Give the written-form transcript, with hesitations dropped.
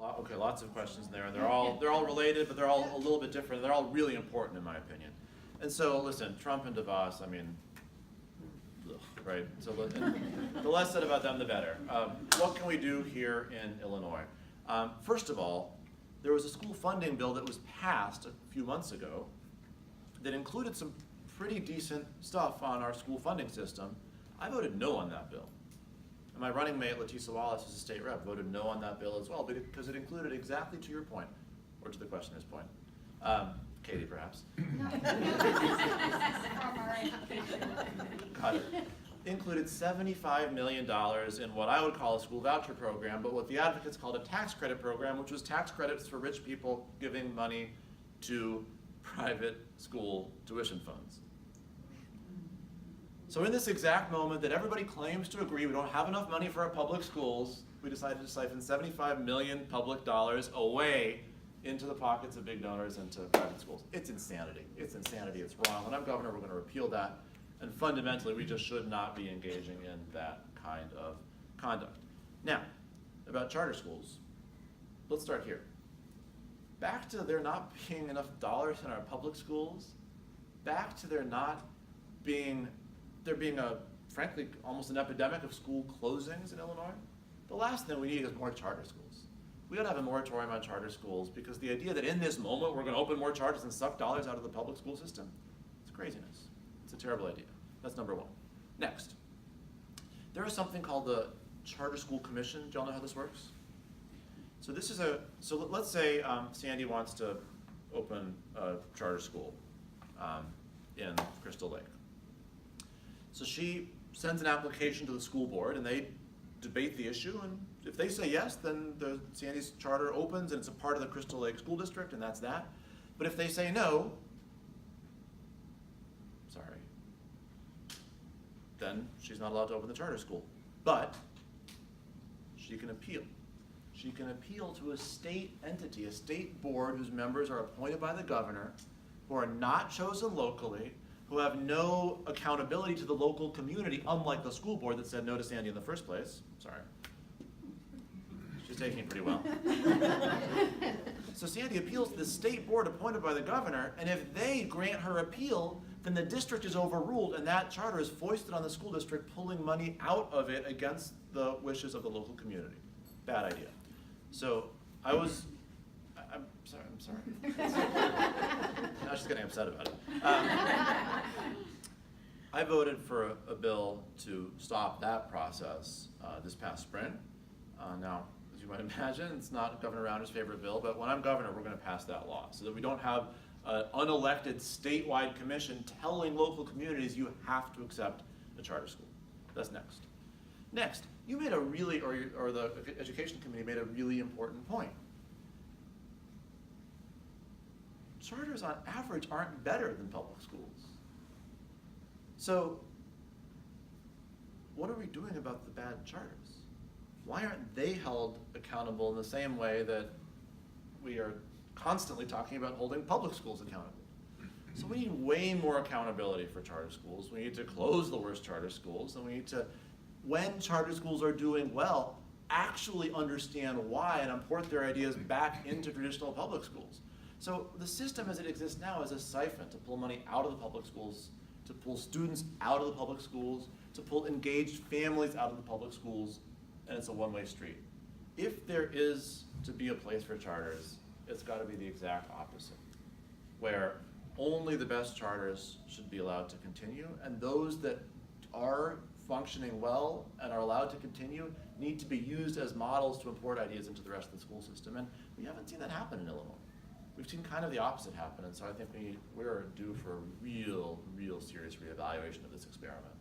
Okay, lots of questions there, and they're all related, but they're all a little bit different. They're all really important in my opinion. And so, listen, Trump and DeVos, I mean, ugh, right? So the less said about them, the better. What can we do here in Illinois? First of all, there was a school funding bill that was passed a few months ago that included some pretty decent stuff on our school funding system. I voted no on that bill. And my running mate, Letisa Wallace, who's a state rep, voted no on that bill as well, because it included exactly to your point, or to the questioner's point. Katie, perhaps. Got it. Included $75 million in what I would call a school voucher program, but what the advocates called a tax credit program, which was tax credits for rich people giving money to private school tuition funds. So in this exact moment that everybody claims to agree we don't have enough money for our public schools, we decided to siphon 75 million public dollars away into the pockets of big donors and to private schools. It's insanity. It's insanity. It's wrong. When I'm governor, we're going to repeal that. And fundamentally, we just should not be engaging in that kind of conduct. Now, about charter schools, let's start here. Back to there not being enough dollars in our public schools, back to there being a, frankly, almost an epidemic of school closings in Illinois. The last thing we need is more charter schools. We ought to have a moratorium on charter schools, because the idea that in this moment we're going to open more charters and suck dollars out of the public school system, it's craziness. It's a terrible idea. That's number one. Next, there is something called the Charter School Commission. Do y'all know how this works? So let's say Sandy wants to open a charter school in Crystal Lake. So she sends an application to the school board, and they debate the issue, and if they say yes, then the Sandy's charter opens and it's a part of the Crystal Lake School District, and that's that. But if they say no, sorry, then she's not allowed to open the charter school. But she can appeal. She can appeal to a state entity, a state board whose members are appointed by the governor, who are not chosen locally, who have no accountability to the local community, unlike the school board that said no to Sandy in the first place. Sorry. She's taking it pretty well. So Sandy appeals to the state board appointed by the governor, and if they grant her appeal, then the district is overruled, and that charter is foisted on the school district, pulling money out of it against the wishes of the local community. Bad idea. So I'm sorry. Now she's getting upset about it. I voted for a bill to stop that process this past spring. Now, as you might imagine, it's not Governor Rounder's favorite bill, but when I'm governor, we're going to pass that law so that we don't have an unelected statewide commission telling local communities you have to accept a charter school. That's next. Next, you made a really, or the education committee made a really important point. Charters on average aren't better than public schools. So what are we doing about the bad charters? Why aren't they held accountable in the same way that we are constantly talking about holding public schools accountable? So we need way more accountability for charter schools. We need to close the worst charter schools, and we need to, when charter schools are doing well, actually understand why and import their ideas back into traditional public schools. So the system as it exists now is a siphon to pull money out of the public schools, to pull students out of the public schools, to pull engaged families out of the public schools, and it's a one-way street. If there is to be a place for charters, it's got to be the exact opposite, where only the best charters should be allowed to continue, and those that are functioning well and are allowed to continue need to be used as models to import ideas into the rest of the school system. And we haven't seen that happen in Illinois. We've seen kind of the opposite happen, and so I think we're due for a real serious reevaluation of this experiment.